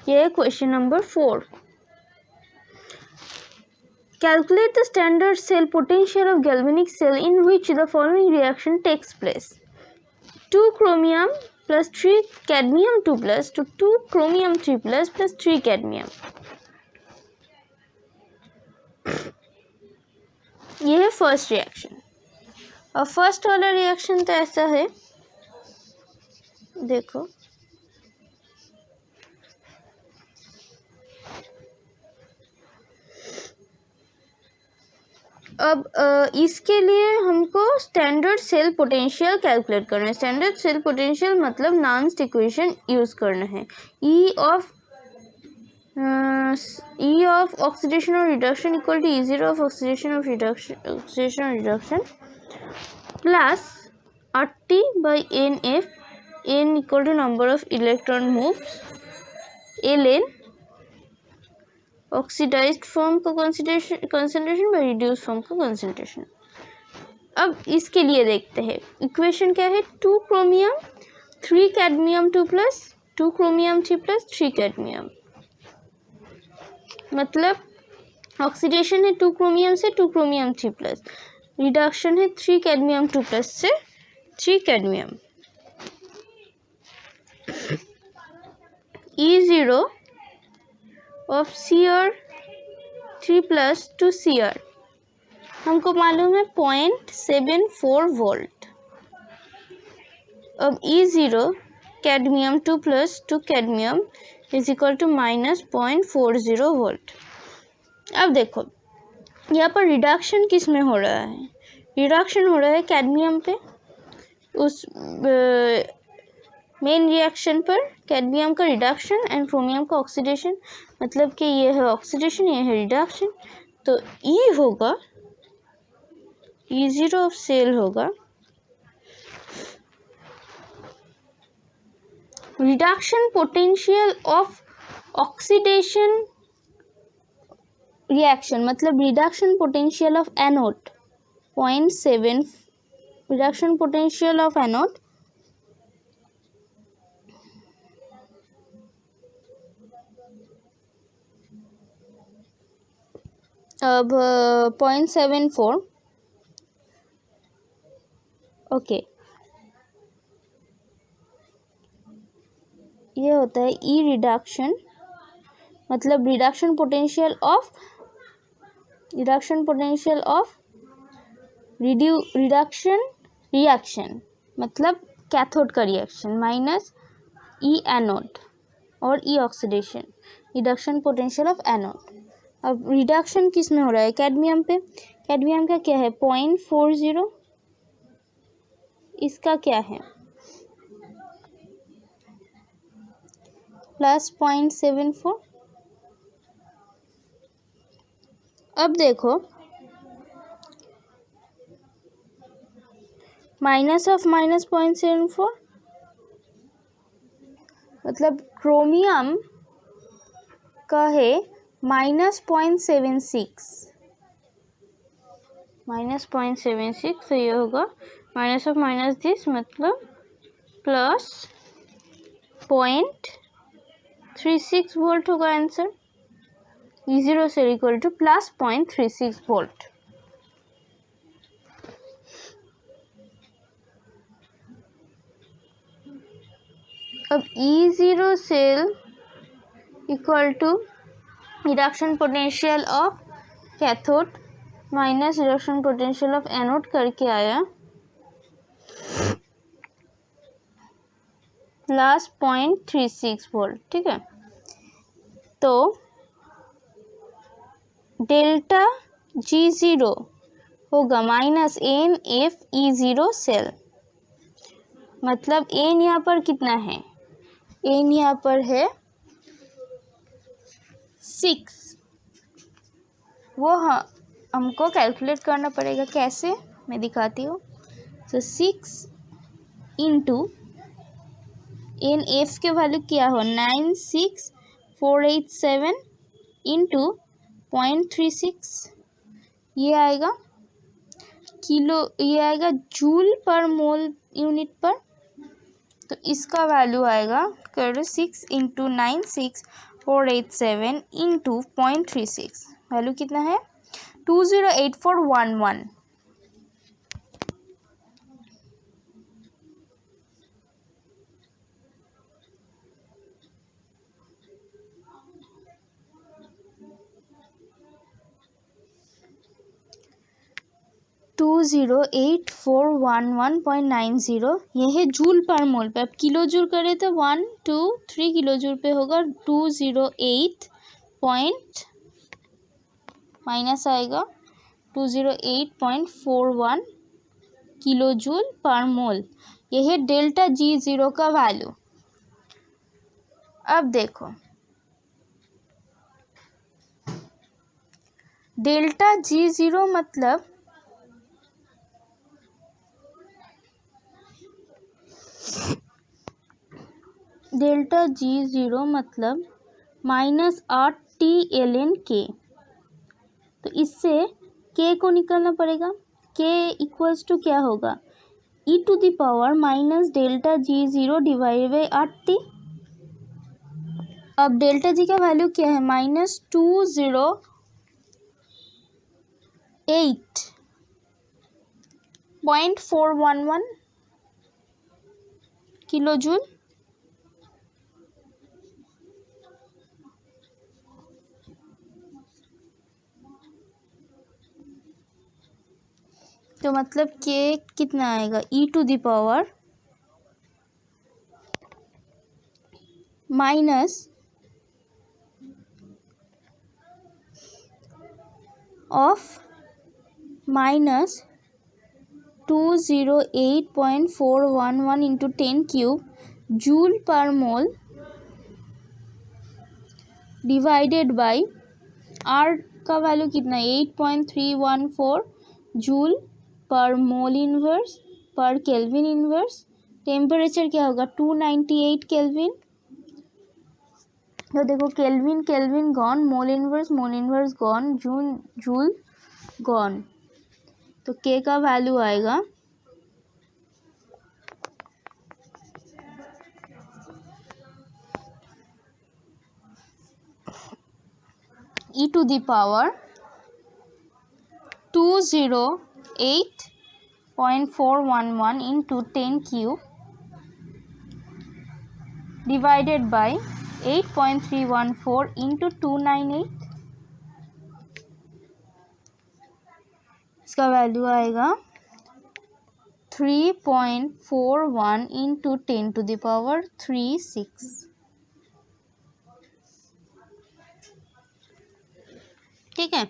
ये question number 4. Calculate the standard cell potential of galvanic cell in which the following reaction takes place. 2 chromium plus 3 cadmium 2 plus to 2 chromium 3 plus 3 cadmium. ये है first reaction. और first वाला reaction तो ऐसा है, देखो अब इसके लिए हमको स्टैंडर्ड सेल पोटेंशियल कैलकुलेट करना है. स्टैंडर्ड सेल पोटेंशियल मतलब नान्स इक्वेशन यूज करना है. ई ऑफ ऑक्सीडेशन और reduction equal to E0 of oxidation और reduction plus RT by NF, N equal to number of electron moves, Ln oxidised form का concentration by reduce form का concentration. अब इसके लिए देखते हैं इक्वेशन क्या है. 2 chromium 3 cadmium 2 plus 2 chromium 3 plus 3 cadmium, मतलब ऑक्सीडेशन है 2 क्रोमियम से 2 क्रोमियम 3 प्लस, रिडक्शन है 3 कैडमियम 2 प्लस से 3 cadmium. E0 of Cr 3 plus two Cr हमको मालूम है 0.74 वोल्ट. अब E0 cadmium 2 plus 2 cadmium is equal to -0.40 volt. अब देखो यहाँ पर रिडक्शन किस में हो रहा है. रिडक्शन हो रहा है कैडमियम पे, उस मेन रिएक्शन पर कैडमियम का रिडक्शन एंड क्रोमियम का ऑक्सीडेशन, मतलब कि ये है ऑक्सीडेशन, ये है रिडक्शन. तो E होगा E0 ऑफ सेल होगा reduction potential of oxidation reaction, मतलब reduction potential of anode 0.7, reduction potential of anode अब 0.74. ओके, ये होता है ई रिडक्शन, मतलब reduction potential of reduction reaction, मतलब कैथोड का रिएक्शन माइनस ई एनोड और E oxidation, reduction potential of anode. अब रिडक्शन किस में हो रहा है कैडमियम पे. कैडमियम का क्या है 0.40, इसका क्या है प्लस 0.74. अब देखो माइनस ऑफ माइनस 0.74, मतलब क्रोमियम का है -0.76, तो ये होगा माइनस ऑफ माइनस दिस, मतलब प्लस 0.36 वोल्ट होगा आंसर. E0 से इक्वल टू प्लस 0.36 वोल्ट. अब E0 cell equal to reduction potential of cathode minus reduction potential of anode करके आया प्लस 0.36 वोल्ट. ठीक है, तो डेल्टा G0 होगा माइनस NFE0 सेल, मतलब N यहाँ पर कितना है, N यहाँ पर है 6. वो हमको कैलकुलेट करना पड़ेगा. कैसे, मैं दिखाती हूँ. तो 6 इंटू NF के वैल्यू क्या हो 96487 इंटू 0.36, ये आएगा किलो, ये आएगा जूल पर मोल यूनिट पर. तो इसका वैल्यू आएगा कर 6 इंटू 96487 इंटू 0.36, वैल्यू कितना है 208411। 208411.90, यह है जूल पर मोल पे। अब किलो जूल करें तो 1 2 3 किलो जूल पे होगा। 208 पॉइंट माइनस आएगा 208.41 किलो जूल पर मोल, यह है डेल्टा G0 का वैल्यू। अब देखो डेल्टा G0 मतलब -8 TlnK। तो इससे K को निकालना पड़ेगा। K इक्वल्स टू क्या होगा e⁻ minus delta G0 divide by 8T। अब डेल्टा G का वैल्यू क्या है -208.411 किलो जूल। तो मतलब K कितना आएगा e⁻ minus of minus 208.411 into 10³ joule पर मोल डिवाइडेड बाई R का वैल्यू कितना है 8.314 जूल पर मोल इनवर्स पर केल्विन इनवर्स। टेम्परेचर क्या होगा 298 केल्विन। तो देखो kelvin kelvin gone, mole inverse gone, joule gone. तो K का वैल्यू आएगा e⁻ 208.411 into 10³ divided by 8.314 into 298। इसका वैल्यू आएगा 3.41 into 10⁻36। ठीक है।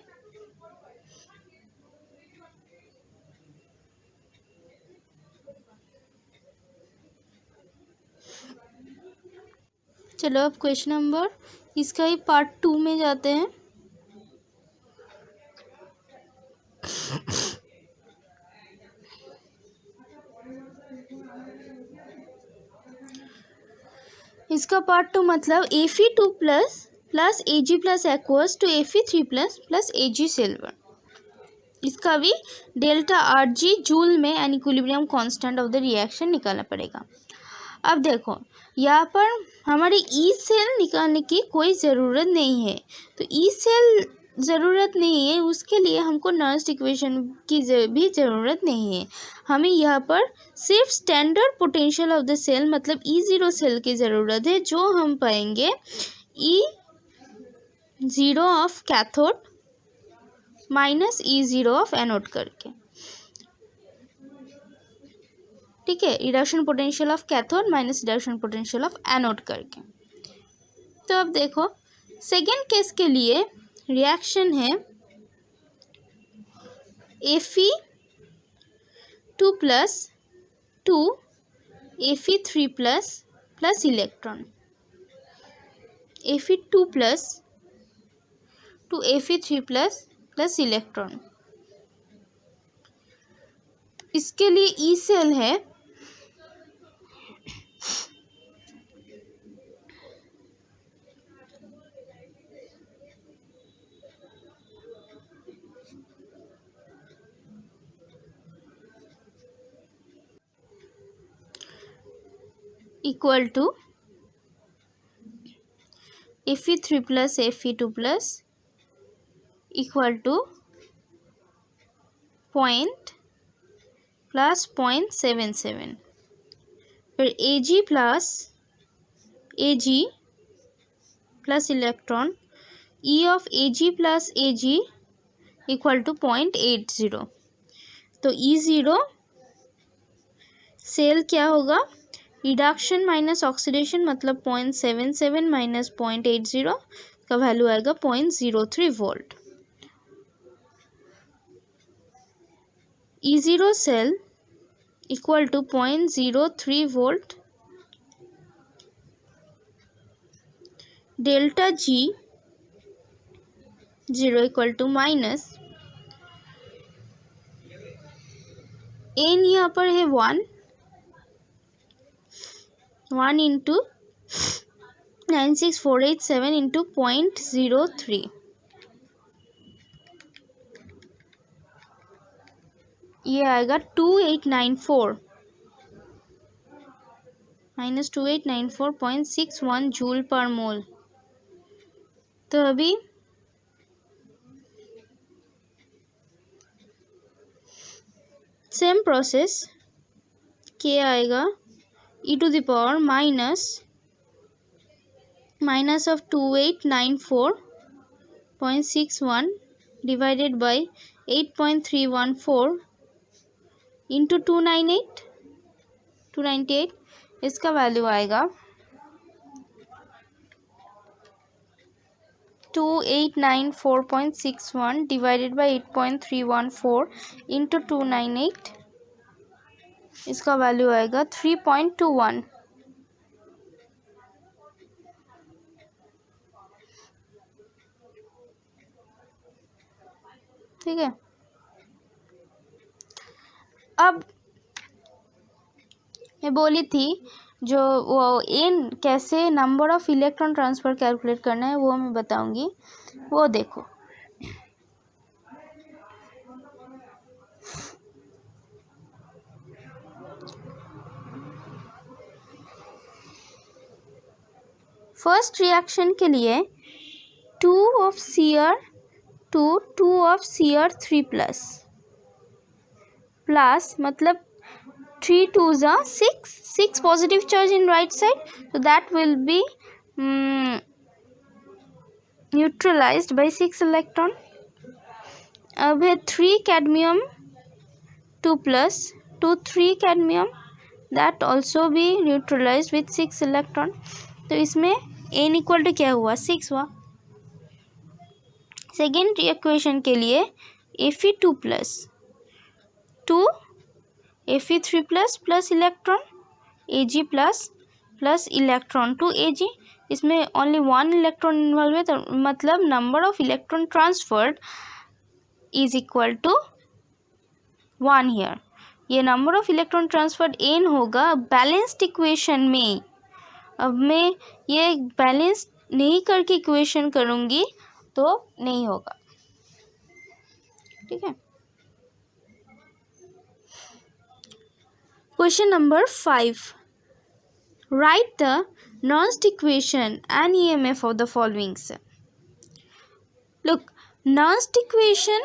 चलो अब क्वेश्चन नंबर इसका ही पार्ट 2 में जाते हैं। इसका पार्ट 2 मतलब Fe2 plus Ag plus aqueous to Fe3 plus Ag silver. इसका भी डेल्टा Rg जूल में and equilibrium constant of the reaction निकालना पड़ेगा। अब देखो यहाँ पर हमारे ई सेल निकालने की कोई ज़रूरत नहीं है। तो ई सेल ज़रूरत नहीं है, उसके लिए हमको नर्स्ट इक्वेशन की भी ज़रूरत नहीं है। हमें यहाँ पर सिर्फ standard potential of the cell मतलब E0 सेल की ज़रूरत है, जो हम पाएंगे E0 of cathode minus E0 of anode करके। ठीक है, reduction potential of cathode minus reduction potential of anode करके। तो अब देखो सेकेंड केस के लिए रिएक्शन है Fe2 plus 2 Fe3 plus electron. Fe2 plus 2 Fe3 plus electron. इसके लिए ई सेल है equal to Fe3 plus Fe2 plus equal to 0.77 फिर Ag plus electron E of Ag plus Ag equal to 0.80। तो E0 cell क्या होगा, reduction minus oxidation मतलब 0.77 minus 0.80 का value आएगा 0.03 volt. E0 cell equal to 0.03 volt. Delta G 0 equal to minus n यहाँ पर है 1 इंटू 96487 इंटू 0.03। ये आएगा 2894 माइनस 2894.61 जूल पर मोल। तो अभी सेम प्रोसेस क्या आएगा, e to the power minus of 2894.61 divided by 8.314 into 298, इसका वैल्यू आएगा 2894.61 डिवाइडेड बाई 8.314 इंटू 298, इसका वैल्यू आएगा 3.21। ठीक है। अब मैं बोली थी जो वो एन कैसे number of electron transfer calculate करना है वो मैं बताऊंगी, वो देखो। फर्स्ट रिएक्शन के लिए 2 of Cr to 2 of Cr3 plus मतलब 3 2s are 6 positive charge in right side, so that will be neutralized by 6 electron। अब है 3 cadmium 2 plus 3 cadmium, that also be neutralized with 6 electron। तो इसमें n equal to क्या हुआ, 6 हुआ। Second equation के लिए Fe2 plus 2 Fe3 plus electron Ag plus electron 2 Ag, इसमें ओनली 1 इलेक्ट्रॉन इन्वॉल्व है, तो मतलब number of electron transferred is equal to 1 here. ये number of electron transferred n होगा बैलेंस्ड इक्वेशन में। अब मैं ये बैलेंस नहीं करके इक्वेशन करूँगी तो नहीं होगा। ठीक है। Question number 5. Write the Nernst equation and EMF of the following cell. Look, Nernst equation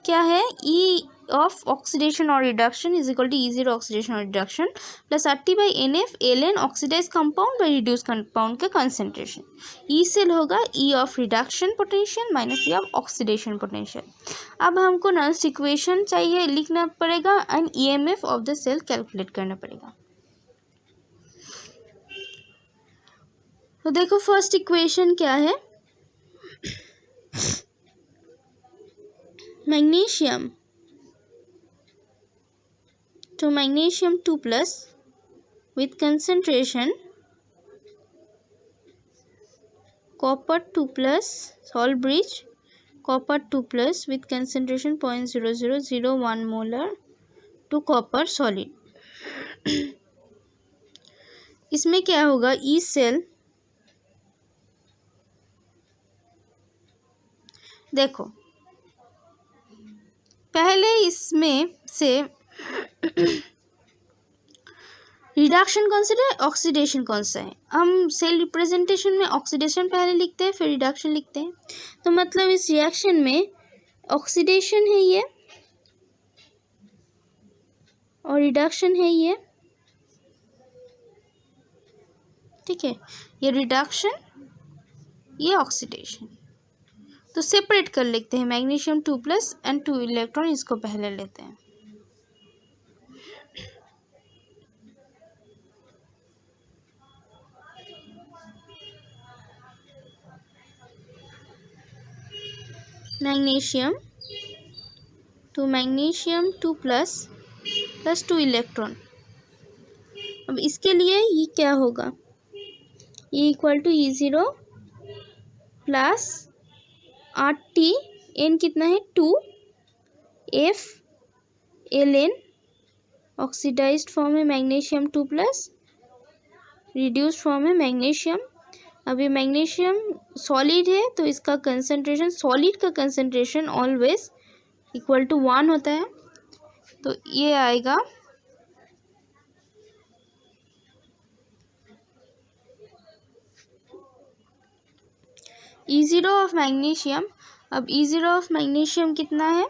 क्या है, E of oxidation or reduction is equal to E0 oxidation or reduction plus RT by NF ln oxidized compound by reduced compound का concentration। E cell होगा E of reduction potential minus E of oxidation potential। अब हमको Nernst equation चाहिए, लिखना पड़ेगा and EMF of the cell calculate करना पड़ेगा। तो देखो फर्स्ट इक्वेशन क्या है, magnesium to magnesium 2 plus with concentration copper 2 plus salt bridge copper 2 plus with concentration 0.0001 molar to copper solid। इसमें क्या होगा, ई सेल देखो पहले इसमें से रिडक्शन कौन सा है, ऑक्सीडेशन कौन सा है। हम सेल रिप्रेजेंटेशन में ऑक्सीडेशन पहले लिखते हैं फिर रिडक्शन लिखते हैं। तो मतलब इस रिएक्शन में ऑक्सीडेशन है ये और रिडक्शन है ये, ठीक है। ये रिडक्शन, ये ऑक्सीडेशन। तो सेपरेट कर लेते हैं, मैग्नीशियम 2+ एंड 2 इलेक्ट्रॉन, इसको पहले लेते हैं। Magnesium magnesium 2+ 2 electron. अब इसके लिए ये क्या होगा, ये equal to E0 plus RT, n कितना है 2, F Ln, ऑक्सीडाइज्ड फॉर्म है मैग्नीशियम 2+, रिड्यूस्ड फॉर्म है मैग्नीशियम। अब ये मैग्नीशियम सॉलिड है तो इसका कंसंट्रेशन, सॉलिड का कंसंट्रेशन ऑलवेज इक्वल टू 1 होता है। तो ये आएगा E0 ऑफ मैग्नीशियम। अब E0 ऑफ मैग्नीशियम कितना है,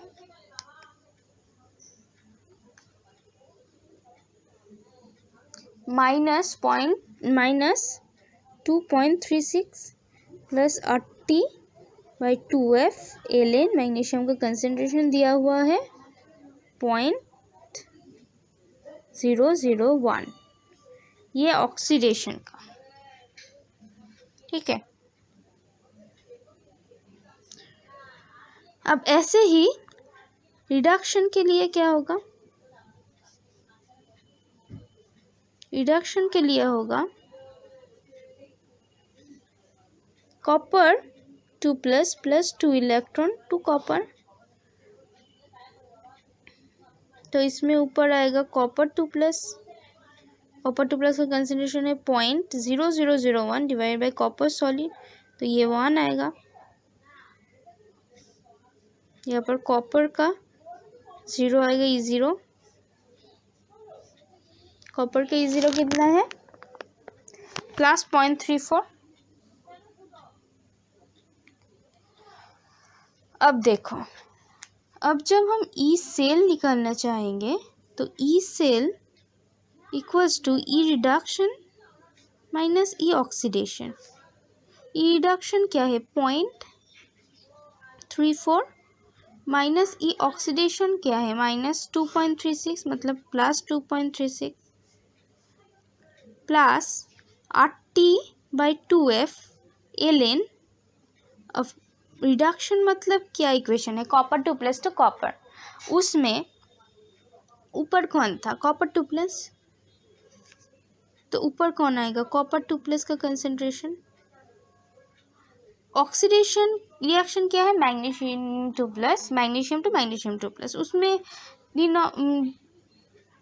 -2.36 प्लस 80/2F Ln, मैग्नीशियम का कंसेंट्रेशन दिया हुआ है 0.001, ये ऑक्सीडेशन का, ठीक है। अब ऐसे ही रिडक्शन के लिए क्या होगा, रिडक्शन के लिए होगा copper 2+ plus 2 electron to copper. तो इसमें ऊपर आएगा कॉपर 2+, कॉपर 2+ का कंसंट्रेशन है 0.0001 डिवाइड बाई कॉपर सॉलिड, तो ये 1 आएगा। यहाँ पर कॉपर का 0 आएगा, E0, कॉपर का E0 कितना है +0.34। अब देखो, अब जब हम ई सेल निकालना चाहेंगे तो E cell equals to E reduction minus E oxidation. E reduction क्या है 0.34 माइनस ई ऑक्सीडेशन क्या है -2.36, मतलब +2.36 प्लस 80/2F Ln। अब रिडक्शन मतलब क्या इक्वेशन है, कॉपर 2+ टू कॉपर, उसमें ऊपर कौन था कॉपर 2+, तो ऊपर कौन आएगा कॉपर 2+ का कंसंट्रेशन। ऑक्सीडेशन रिएक्शन क्या है मैग्नीशियम 2+, मैग्नीशियम टू मैग्नीशियम 2+, उसमें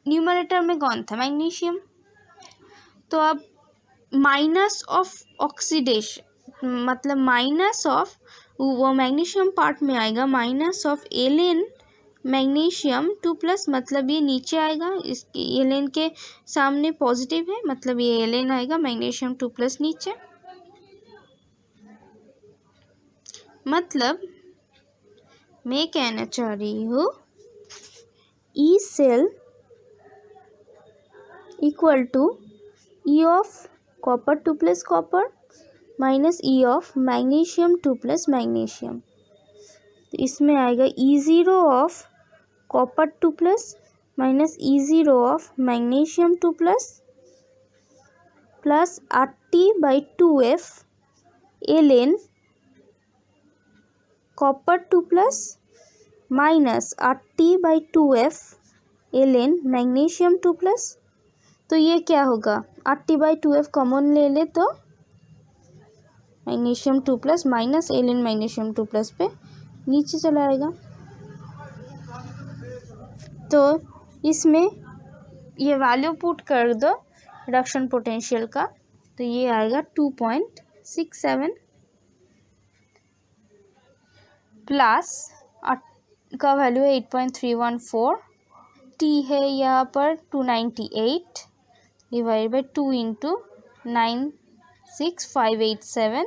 न्यूमरेटर में कौन था मैग्नीशियम। तो अब माइनस ऑफ ऑक्सीडेशन मतलब माइनस ऑफ वो मैग्नीशियम पार्ट में आएगा माइनस ऑफ Ln मैग्नीशियम 2+, मतलब ये नीचे आएगा, इस Ln के सामने पॉजिटिव है, मतलब ये Ln आएगा मैग्नीशियम 2+ नीचे। मतलब मैं कहना चाह रही हूँ E cell equal to E of copper 2+ copper minus E of magnesium 2+ magnesium. तो इसमें आएगा E0 of copper 2+ minus E0 of magnesium 2+ plus 80/2F Ln copper 2+ minus 80/2F Ln magnesium 2+। तो ये क्या होगा 80/2F कॉमन ले ले तो मैग्नीशियम 2+ माइनस Ln मैग्नीशियम 2+ पे नीचे चला आएगा। तो इसमें ये वैल्यू पुट कर दो रिडक्शन पोटेंशियल का, तो ये आएगा 2.67 प्लस का वैल्यू है 8.314, टी है यहाँ पर 298, divide by 2 into 96587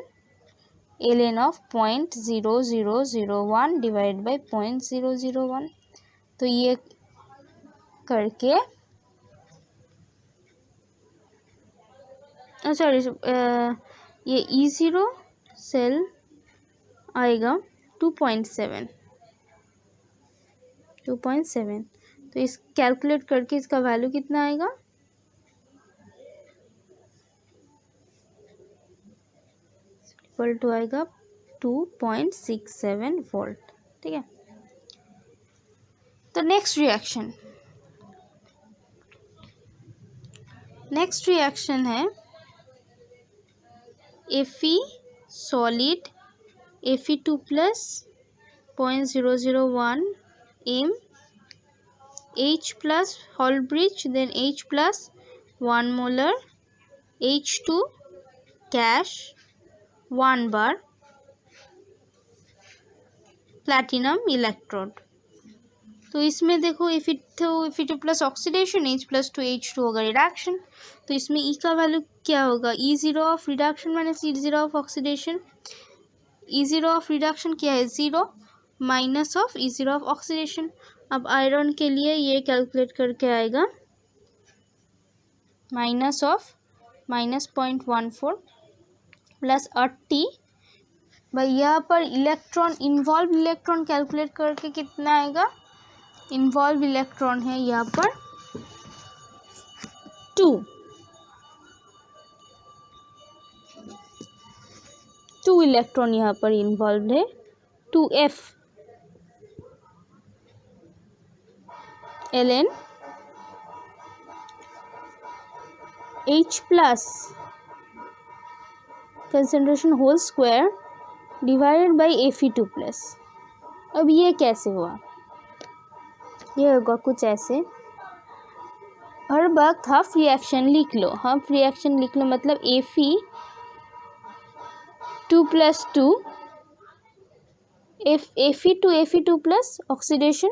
ln of 0.0001 divide by 0.001। तो ये करके सॉरी ये E0 सेल आएगा 2.7 तो इस कैलकुलेट करके इसका वैल्यू कितना आएगा, इक्वल टू आएगा 2.67 वोल्ट। ठीक है, तो नेक्स्ट रिएक्शन है Fe solid Fe2 plus 0.001 m H plus hall bridge then H plus 1 molar H2 कैश 1 बार प्लैटिनम इलेक्ट्रोड। तो इसमें देखो Fe2 plus oxidation H plus 2 H2 होगा रिडक्शन। तो इसमें E का वैल्यू क्या होगा, E0 of reduction minus E0 of oxidation. E0 of reduction क्या है 0 minus of E0 of oxidation. अब आयरन के लिए ये कैलकुलेट करके आएगा -0.14 प्लस 80 भाई यहाँ पर इन्वॉल्व इलेक्ट्रॉन कैलकुलेट करके कितना आएगा, इन्वॉल्व इलेक्ट्रॉन है यहाँ पर 2 इलेक्ट्रॉन यहाँ पर इन्वॉल्व है 2f ln H plus concentration whole square divided by Fe2 plus. अब ये कैसे हुआ, ये होगा कुछ ऐसे, हर वक्त हाफ रिएक्शन लिख लो, मतलब Fe2 plus 2 Fe2 plus oxidation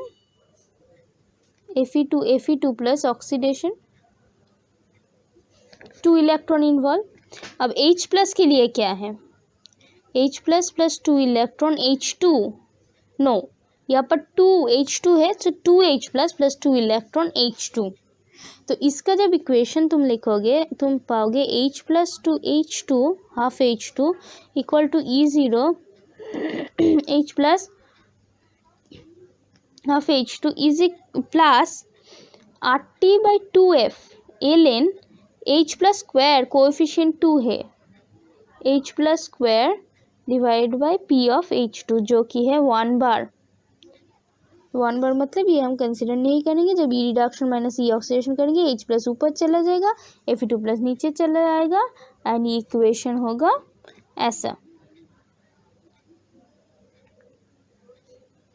Fe2 plus oxidation 2 electron involve. अब H प्लस के लिए क्या है, H plus plus 2 electron H2 no यहाँ पर 2 H2 है तो 2H plus plus 2 electron H2। तो इसका जब इक्वेशन तुम लिखोगे तुम पाओगे H plus 2 H2 half H2 equal to E0 H plus half H2 is plus RT by 2F ln H plus square coefficient 2 है H plus square divide by P of H2 जो कि है 1 बार मतलब ये हम कंसिडर नहीं करेंगे। जब ई रिडक्शन माइनस ई ऑक्सीडेशन करेंगे H प्लस ऊपर चला जाएगा Fe2 प्लस नीचे चला जाएगा एंड ये इक्वेशन होगा ऐसा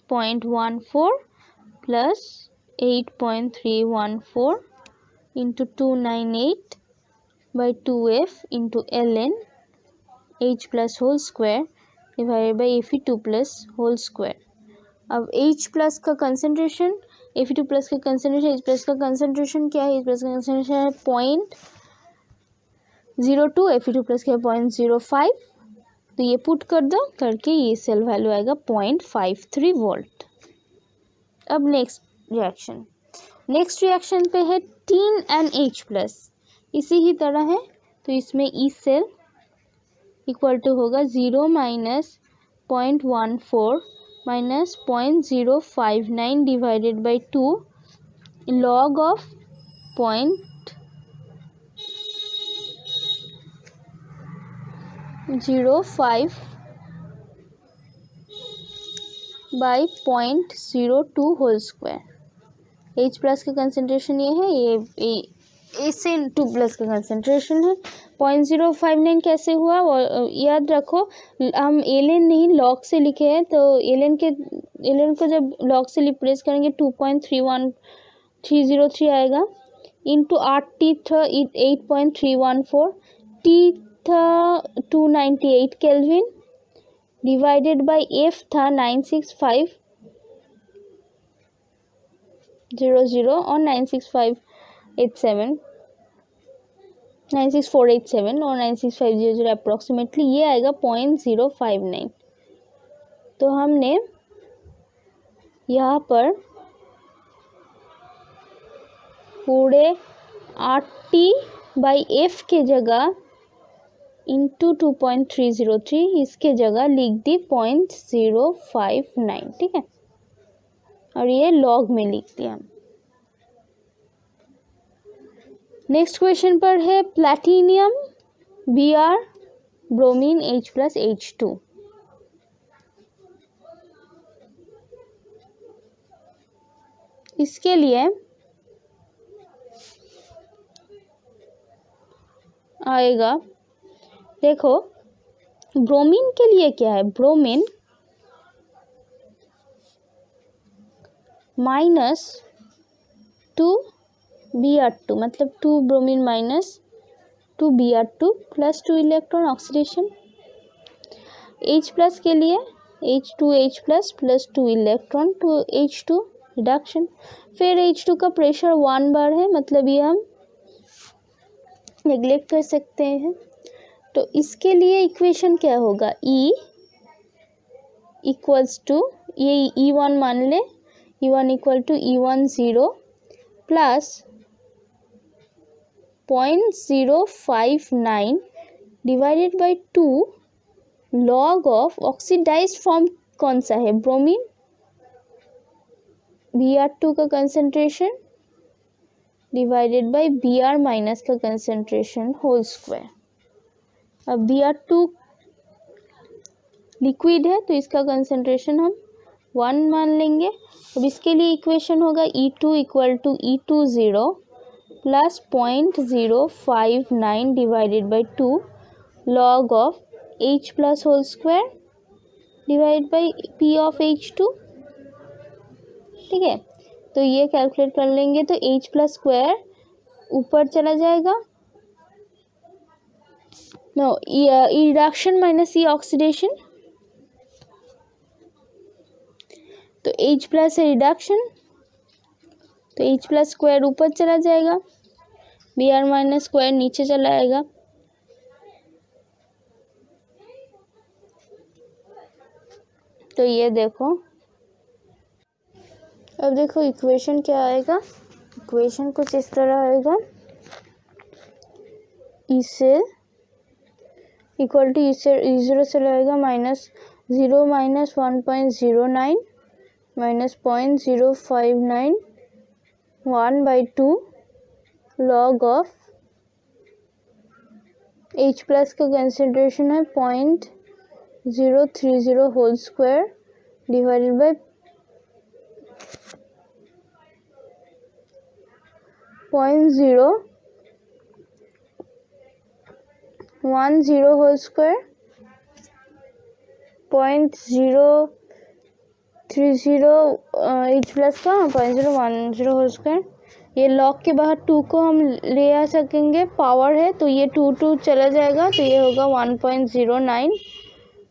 0.14 plus 8.314 into 298 by 2F into ln H plus whole square divided by Fe2 plus whole square. अब H प्लस का कंसंट्रेशन Fe2 प्लस का कंसंट्रेशन H प्लस का कंसंट्रेशन क्या है, H प्लस का कंसंट्रेशन है 0.02 Fe2 प्लस का 0.05। तो ये पुट कर दो करके ये सेल वैल्यू आएगा 0.53 वोल्ट। अब नेक्स्ट रिएक्शन पे है टीन एंड H प्लस, इसी ही तरह है। तो इसमें ई सेल इक्वल टू होगा 0 minus 0.14 minus 0.059 divided by 2 log of 0.05 by 0.02 whole square. H plus का कंसंट्रेशन ये है, ये SN2 प्लस का कंसंट्रेशन है। 0.059 कैसे हुआ याद रखो, हम एलन नहीं लॉग से लिखे हैं तो एलन को जब लॉग से रिप्लेस करेंगे 2.31303 आएगा इंटू RT था 8.314 T था 298 केल्विन डिवाइडेड बाई F था 96500 और 96587 96487 और 96500 अप्रोक्सीमेटली ये आएगा 0.059। तो हमने यहाँ पर पूरे RT/F के जगह इंटू 2.303 इसके जगह लिख दी 0.059, ठीक है, और ये लॉग में लिख दिया हम। नेक्स्ट क्वेश्चन पर है प्लैटिनियम Br ब्रोमीन H+H2। इसके लिए आएगा, देखो ब्रोमीन के लिए क्या है, ब्रोमीन -2Br2 मतलब 2 bromine -2Br2 +2 electron oxidation. H+ के लिए H2H+ +2 electron to H2 reduction. फिर H2 का प्रेशर 1 बार है, मतलब ये हम नेग्लेक्ट कर सकते हैं। तो इसके लिए इक्वेशन क्या होगा, E = ये E1 मान ले, E1 = E10 plus 0.059 divided by 2 log of oxidised form कौन सा है, ब्रोमीन, Br2 का कंसंट्रेशन डिवाइडेड बाई Br- का कंसंट्रेशन होल स्क्वायर। अब Br2 लिक्विड है तो इसका कंसंट्रेशन हम 1 मान लेंगे। अब इसके लिए इक्वेशन होगा E2 = E20 plus 0.059 divided by 2 log of H+ whole square divide by P of H2, ठीक है। तो ये कैलकुलेट कर लेंगे तो H+ स्क्वायर ऊपर चला जाएगा, no reduction minus E oxidation, तो H+ है रिडक्शन, तो H+ स्क्वायर ऊपर चला जाएगा, Br- स्क्वायर नीचे चला आएगा। तो ये देखो, अब देखो इक्वेशन क्या आएगा, इक्वेशन कुछ इस तरह आएगा, इसे इक्वल टू E0 से लगेगा -0 -1.09 -0.059 1/2 लॉग ऑफ H+ का कंसंट्रेशन है 0.030 whole square divided by 0.010 whole square 0.030 H+ का 0.010 होल स्क्वायर। ये लॉग के बाहर 2 को हम ले आ सकेंगे, पावर है तो ये 2 चला जाएगा, तो ये होगा 1.09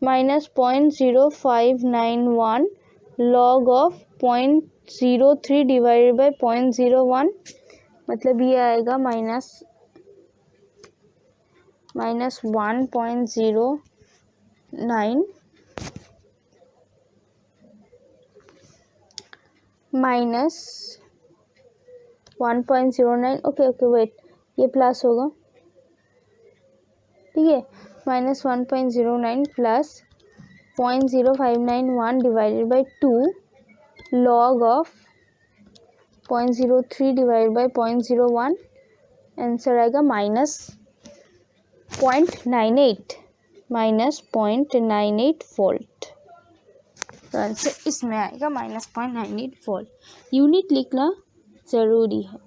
minus 0.0591 log of 0.03 divided by 0.01, मतलब ये आएगा -1.09 माइनस 1.09, ओके वेट, ये प्लस होगा, ठीक है, -1.09 plus 0.0591 divided by 2 log of 0.03 divided by 0.01, answer आएगा -0.98 वोल्ट। तो आंसर इसमें आएगा -0.98 वोल्ट। यूनिट लिखना ज़रूरी है।